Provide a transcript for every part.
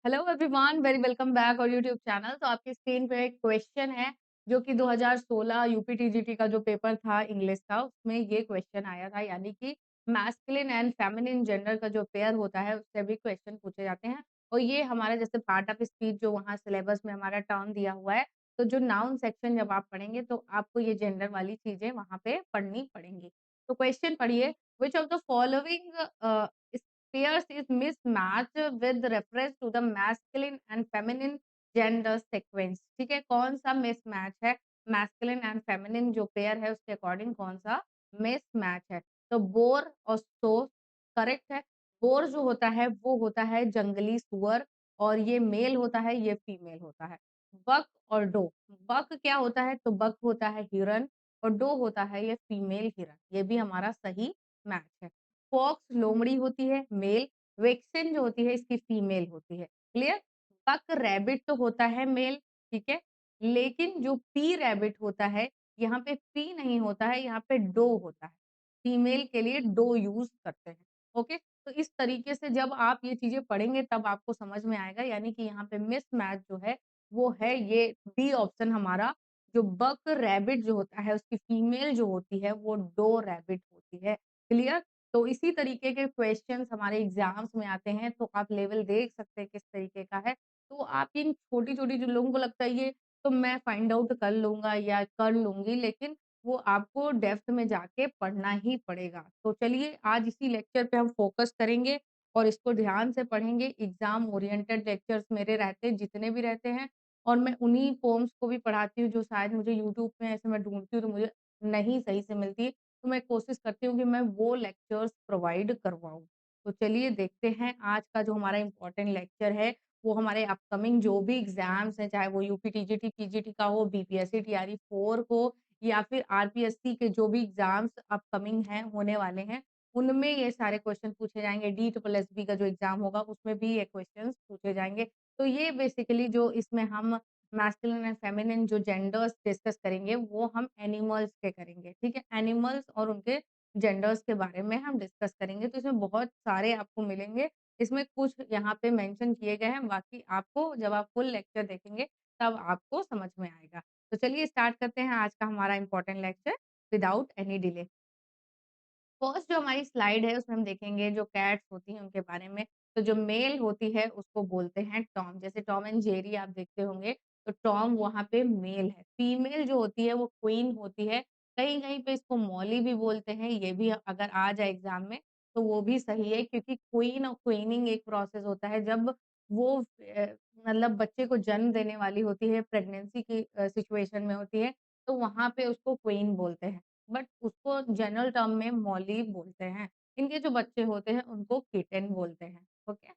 Hello everyone, very welcome back और YouTube channel. तो आपकी स्क्रीन पे एक क्वेश्चन है जो कि 2016 यूपीटीजीटी का जो पेपर था इंग्लिश का, उसमें ये क्वेश्चन आया था। यानी कि मैस्कुलिन एंड फेमिनिन जेंडर का जो पेयर होता है उससे भी क्वेश्चन पूछे जाते हैं। और ये हमारा जैसे पार्ट ऑफ स्पीच जो वहाँ सिलेबस में हमारा टर्म दिया हुआ है, तो जो नाउन सेक्शन जब आप पढ़ेंगे तो आपको ये जेंडर वाली चीजें वहाँ पे पढ़नी पड़ेंगी। तो क्वेश्चन पढ़िए, which of the following pairs is mismatched with reference to the masculine and feminine gender sequence। ठीक है, कौन सा मिसमैच है? मैस्कुलिन एंड फेमिनिन जो पेयर है उसके अकॉर्डिंग कौन सा मिसमैच है? तो बोर और सो करेक्ट है। बोर जो होता है वो होता है जंगली सुअर, और ये मेल होता है, ये फीमेल होता है। बक और डो, बक क्या होता है? तो बक होता है हिरन, और डो होता है ये फीमेल हिरन। ये भी हमारा सही मैच है। फॉक्स लोमड़ी होती है मेल, वेक्सिन जो होती है इसकी फीमेल होती है। क्लियर? बक रैबिट तो होता है मेल, ठीक है, लेकिन जो पी रैबिट होता है, यहाँ पे पी नहीं होता है, यहाँ पे डो होता है। फीमेल के लिए डो यूज करते हैं। ओके, तो इस तरीके से जब आप ये चीजें पढ़ेंगे तब आपको समझ में आएगा। यानी कि यहाँ पे मिसमैच जो है वो है ये बी ऑप्शन हमारा। जो बक रैबिट जो होता है उसकी फीमेल जो होती है वो डो रैबिट होती है। क्लियर? तो इसी तरीके के क्वेश्चंस हमारे एग्जाम्स में आते हैं, तो आप लेवल देख सकते हैं किस तरीके का है। तो आप इन छोटी-छोटी जो लोगों को लगता है ये तो मैं फाइंड आउट कर लूँगा या कर लूँगी, लेकिन वो आपको डेप्थ में जाके पढ़ना ही पड़ेगा। तो चलिए आज इसी लेक्चर पे हम फोकस करेंगे और इसको ध्यान से पढ़ेंगे। एग्ज़ाम ओरिएंटेड लेक्चर्स मेरे रहते हैं, जितने भी रहते हैं, और मैं उन्हीं पोएम्स को भी पढ़ाती हूँ जो शायद मुझे यूट्यूब में ऐसे मैं ढूँढती हूँ तो मुझे नहीं सही से मिलती। तो मैं कोशिश करती हूँ कि मैं वो लेक्चर्स प्रोवाइड करवाऊँ। तो चलिए देखते हैं आज का जो हमारा इम्पोर्टेंट लेक्चर है, वो हमारे अपकमिंग जो भी एग्ज़ाम्स हैं, चाहे वो यूपी-टीजीटी, पीजीटी का हो, बीपीएससी, टीआरई 4 हो या फिर आरपीएससी के जो भी एग्ज़ाम्स अपकमिंग हैं, होने वाले हैं, उनमें ये सारे क्वेश्चन पूछे जाएँगे। डी-बी का जो एग्ज़ाम होगा उसमें भी ये क्वेश्चंस पूछे जाएँगे। तो ये बेसिकली जो इसमें हम मैस्कुलिन एंड फेमिनिन जो जेंडर्स डिस्कस करेंगे वो हम एनिमल्स के करेंगे, ठीक है? एनिमल्स और उनके जेंडर्स के बारे में हम डिस्कस करेंगे। तो इसमें बहुत सारे आपको मिलेंगे। इसमें कुछ यहाँ पे मेंशन किए गए हैं, बाकी आपको जब आप फुल लेक्चर देखेंगे तब आपको समझ में आएगा। तो चलिए स्टार्ट करते हैं आज का हमारा important lecture without any delay. First जो हमारी स्लाइड है उसमें हम देखेंगे जो कैट्स होती हैं उनके बारे में। तो जो मेल होती है उसको बोलते हैं टॉम, जैसे टॉम एंड जेरी आप देखते होंगे, तो टॉम वहाँ पे मेल है। फीमेल जो होती है वो क्वीन होती है। कहीं-कहीं पे इसको मॉली भी बोलते हैं, ये भी अगर आ जाए एग्ज़ाम में तो वो भी सही है, क्योंकि क्वीन और क्वीनिंग एक प्रोसेस होता है जब वो मतलब बच्चे को जन्म देने वाली होती है, प्रेगनेंसी की सिचुएशन में होती है, तो वहाँ पे उसको क्वीन बोलते हैं। बट उसको जनरल टर्म में मौली बोलते हैं। इनके जो बच्चे होते हैं उनको किटन बोलते हैं, ओके।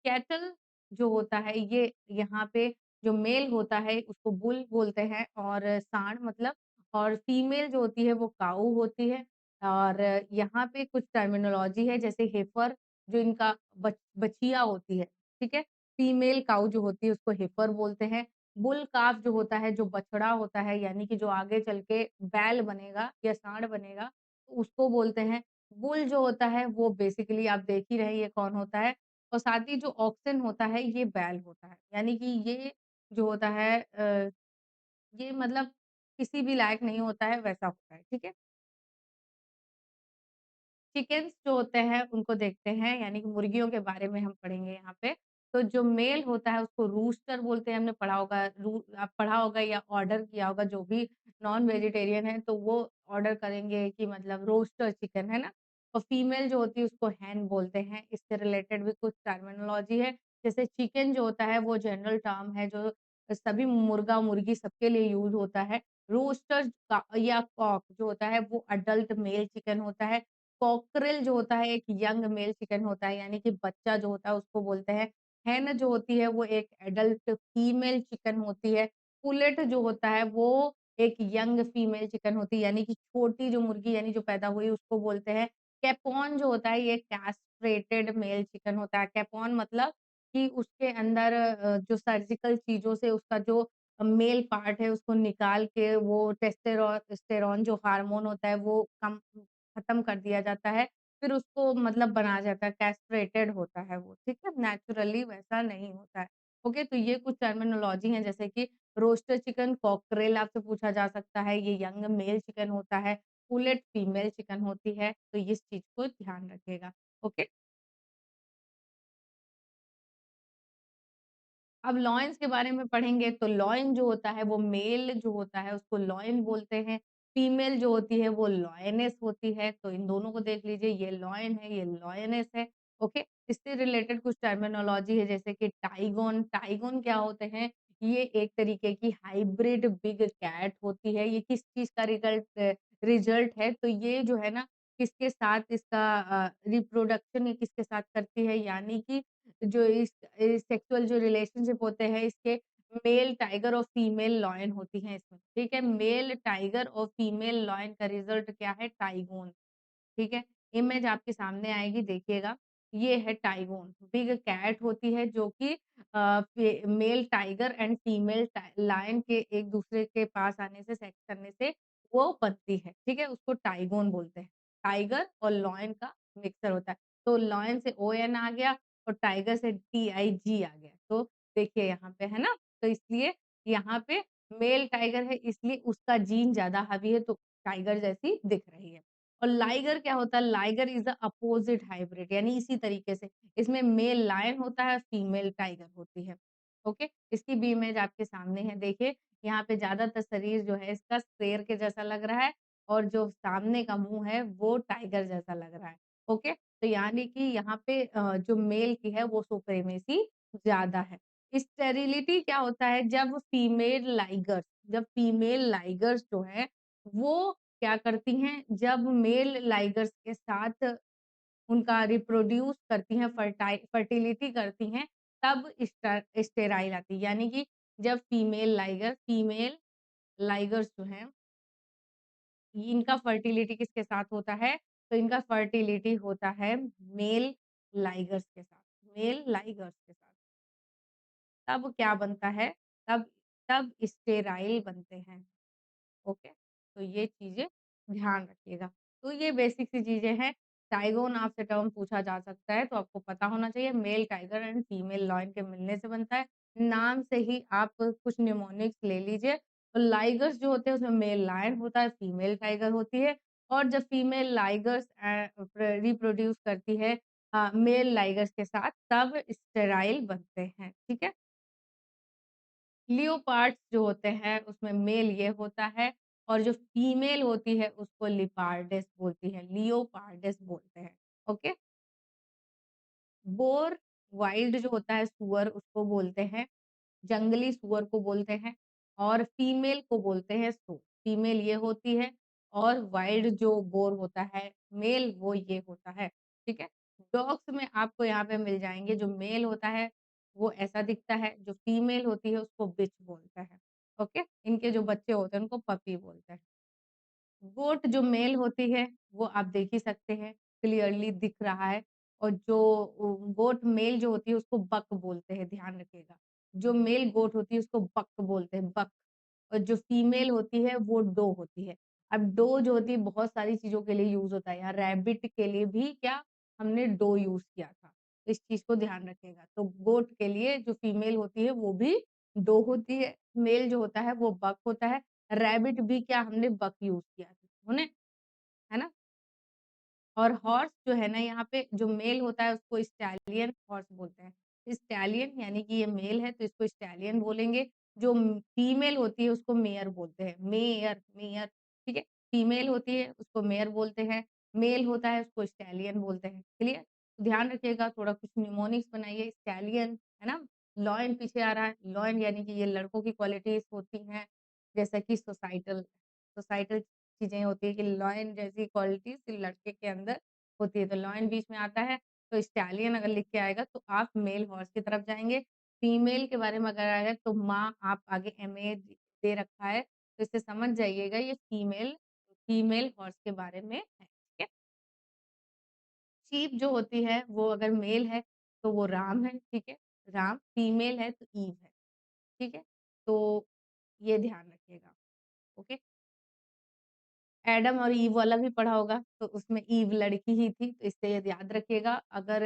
कैटल जो होता है ये यहाँ पे जो मेल होता है उसको बुल बोलते हैं, और सांड मतलब, और फीमेल जो होती है वो काऊ होती है। और यहाँ पे कुछ टर्मिनोलॉजी है, जैसे हेफर जो इनका बछिया होती है, ठीक है। फीमेल काऊ जो होती है उसको हेफर बोलते हैं। बुल काफ जो होता है, जो बछड़ा होता है, यानी कि जो आगे चल के बैल बनेगा या सांड बनेगा, तो उसको बोलते हैं। बुल जो होता है वो बेसिकली आप देख ही रहे हैं ये कौन होता है। और साथ ही जो ऑक्सिन होता है ये बैल होता है। यानी कि ये जो होता है ये मतलब किसी भी लायक नहीं होता है, वैसा होता है, ठीक है? चिकन्स जो होते हैं उनको देखते हैं, यानी कि मुर्गियों के बारे में हम पढ़ेंगे यहाँ पे। तो जो मेल होता है उसको रूस्टर बोलते हैं, हमने पढ़ा होगा आप पढ़ा होगा या ऑर्डर किया होगा, जो भी नॉन वेजिटेरियन है तो वो ऑर्डर करेंगे कि मतलब रोस्टर चिकन, है ना? और फीमेल जो होती है उसको हैन बोलते हैं। इससे रिलेटेड भी कुछ टर्मिनोलॉजी है। जैसे चिकन जो होता है वो जनरल टर्म है जो सभी मुर्गा-मुर्गी सबके लिए यूज़ होता है। रोस्टर का या कॉक जो होता है वो अडल्ट मेल चिकन होता है। कॉकरेल जो होता है एक यंग मेल चिकन होता है, यानी कि बच्चा जो होता है उसको बोलते हैं। हैन जो होती है वो एक एडल्ट फीमेल चिकन होती है। पुलेट जो होता है वो एक यंग फीमेल चिकन होती है, यानी कि छोटी जो मुर्गी यानी जो पैदा हुई उसको बोलते हैं। कैपॉन जो होता है ये कैस्ट्रेटेड मेल चिकन होता है। कैपॉन मतलब कि उसके अंदर जो सर्जिकल चीज़ों से उसका जो मेल पार्ट है उसको निकाल के वो टेस्टेरोन जो हार्मोन होता है वो कम खत्म कर दिया जाता है। फिर उसको मतलब बनाया जाता है, कैस्ट्रेटेड होता है वो, ठीक है? नेचुरली वैसा नहीं होता है। ओके, तो ये कुछ टर्मिनोलॉजी है जैसे कि रोस्टेड चिकन कॉकरेल आपसे पूछा जा सकता है, ये यंग मेल चिकन होता है, पुलेट फीमेल चिकन होती है, तो इस चीज़ को ध्यान रखिएगा। ओके? अब लॉयंस के बारे में पढ़ेंगे तो लॉयन जो होता है वो मेल जो होता है उसको लॉयन बोलते हैं। फीमेल जो होती है वो लॉयनेस होती है। तो इन दोनों को देख लीजिए ये लॉयन है, ये लॉयनेस है। ओके? इससे रिलेटेड कुछ टर्मिनोलॉजी है जैसे कि टाइगोन, टाइगोन क्या होते हैं? ये एक तरीके की हाइब्रिड बिग कैट होती है। ये किस चीज़ का रिज़ल्ट है? तो ये जो है ना किसके साथ इसका रिप्रोडक्शन ये किसके साथ करती है यानी कि जो इस सेक्सुअल जो रिलेशनशिप होते हैं इसके मेल टाइगर और फीमेल लॉयन होती हैं इसमें, ठीक है? मेल टाइगर और फीमेल लॉयन का रिज़ल्ट क्या है? टाइगोन। ठीक है? इमेज आपके सामने आएगी देखिएगा, ये है टाइगोन, बिग कैट होती है जो कि male tiger and female lion के एक-दूसरे के पास आने से सेक्स करने से वो बनती है, ठीक है? उसको टाइगोन बोलते हैं। टाइगर और लॉयन का मिक्सचर होता है। तो लॉयन से ओएन आ गया और टाइगर से टीआईजी आ गया। तो देखिए यहाँ पे है ना? तो इसलिए यहाँ पे मेल टाइगर है इसलिए उसका जीन ज़्यादा हावी है तो टाइगर जैसी दिख रही है। और लाइगर क्या होता है? Liger is the opposite hybrid यानी इसी तरीके से इसमें मेल लायन होता है, फीमेल टाइगर होती है। ओके? इसकी भी इमेज आपके सामने है देखिए, यहाँ पे ज़्यादातर शरीर जो है इसका शेर के जैसा लग रहा है और जो सामने का मुँह है वो टाइगर जैसा लग रहा है। ओके? तो यानी कि यहाँ पे जो मेल की है वो सुप्रीमेसी ज़्यादा है। स्टेरिलिटी क्या होता है? जब फीमेल लाइगर्स जो है वो क्या करती हैं, जब मेल लाइगर्स के साथ उनका रिप्रोड्यूस करती हैं, फर्टिलिटी करती हैं, तब स्टेराइल आती है। यानी कि जब फीमेल लाइगर्स जो हैं, इनका फर्टिलिटी किसके साथ होता है? तो इनका फर्टिलिटी होता है मेल मेल लाइगर्स के साथ। तब क्या बनता है? तब तब स्टेराइल बनते हैं। ओके, तो ये चीज़ें ध्यान रखिएगा। तो ये बेसिक सी चीज़ें हैं। टाइगोन आपसे टर्म पूछा जा सकता है, तो आपको पता होना चाहिए mail tiger and female lion के मिलने से बनता है। नाम से ही आप कुछ निमोनिक्स ले लीजिए। तो लाइगर्स जो होते हैं उसमें मेल लायन होता है, फीमेल टाइगर होती है और जब फीमेल लाइगर्स रिप्रोड्यूस करती है मेल लाइगर्स के साथ तब स्टेराइल बनते हैं, ठीक है? लियोपार्ड्स जो होते हैं उसमें मेल ये होता है और जो फीमेल होती है उसको लिपार्डिस बोलती है, लियोपार्डिस बोलते हैं, ओके? बोर वाइल्ड जो होता है सूअर उसको बोलते हैं, जंगली सूअर को बोलते हैं और फीमेल को बोलते हैं सो। फीमेल ये होती है और वाइल्ड जो बोर होता है, मेल वो ये होता है, ठीक है? डॉग्स में आपको यहाँ पे मिल जाएँगे, जो मेल होता है वो ऐसा दिखता है, जो फीमेल होती है उसको बिच बोलता है, ओके? इनके जो बच्चे होते हैं उनको पपी बोलते हैं। गोट जो मेल होती है, वो आप देख ही सकते हैं, क्लियरली दिख रहा है और जो गोट मेल जो होती है उसको बक बोलते हैं, ध्यान रखिएगा। जो मेल गोट होती है उसको बक बोलते हैं, बक और जो फीमेल होती है वो डो होती है। अब डो जो होती है बहुत सारी चीज़ों के लिए यूज़ होता है, यहाँ रैबिट के लिए भी क्या हमने डो यूज़ किया था, इस चीज़ को ध्यान रखिएगा। तो गोट के लिए जो फीमेल होती है वो भी डो होती है, मेल जो होता है वो बक होता है। रैबिट भी क्या हमने बक यूज़ किया था, है ना? और हॉर्स जो है ना यहाँ पे जो मेल होता है उसको स्टैलियन हॉर्स बोलते हैं। स्टैलियन यानी कि ये मेल है तो इसको स्टैलियन बोलेंगे। जो फीमेल होती है उसको मेयर बोलते हैं। मेयर मेयर ठीक है? फीमेल होती है उसको मेयर बोलते हैं। मेल होता है उसको स्टैलियन बोलते हैं। क्लियर? तो ध्यान रखिएगा थोड़ा कुछ निमोनिक्स बनाइए स्टैलियन, है ना? लॉयन पीछे आ रहा है। लॉयन यानी कि ये लड़कों की क्वालिटीज़ होती हैं जैसा कि सोसाइटल सोसाइटल चीज़ें होती है कि लॉयन जैसी क्वालिटीज़ लड़के के अंदर होती है, तो लॉयन बीच में आता है, तो स्टैलियन अगर लिख के आएगा तो आप मेल हॉर्स की तरफ जाएँगे। फीमेल के बारे में अगर आएगा तो माँ आप आगे एमए दे रखा है, तो इससे समझ जाइएगा ये फीमेल हॉर्स के बारे में है, ठीक है? शीप जो होती है वो अगर मेल है तो वो राम है, ठीक है? राम, फीमेल है तो ईव है, ठीक है? तो ये ध्यान रखिएगा, ओके? एडम और ईव वाला भी पढ़ा होगा, तो उसमें ईव लड़की ही थी, तो इससे ये याद रखिएगा। अगर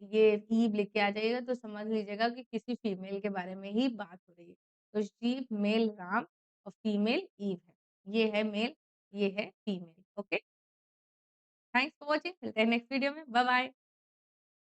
ये ईव लिख के आ जाइएगा तो समझ लीजिएगा कि किसी फीमेल के बारे में ही बात हो रही है। तो शी मेल राम और फीमेल ईव है। ये है मेल, ये है female. Okay, thanks for watching, मिलते हैं नेक्स्ट वीडियो में। Bye bye.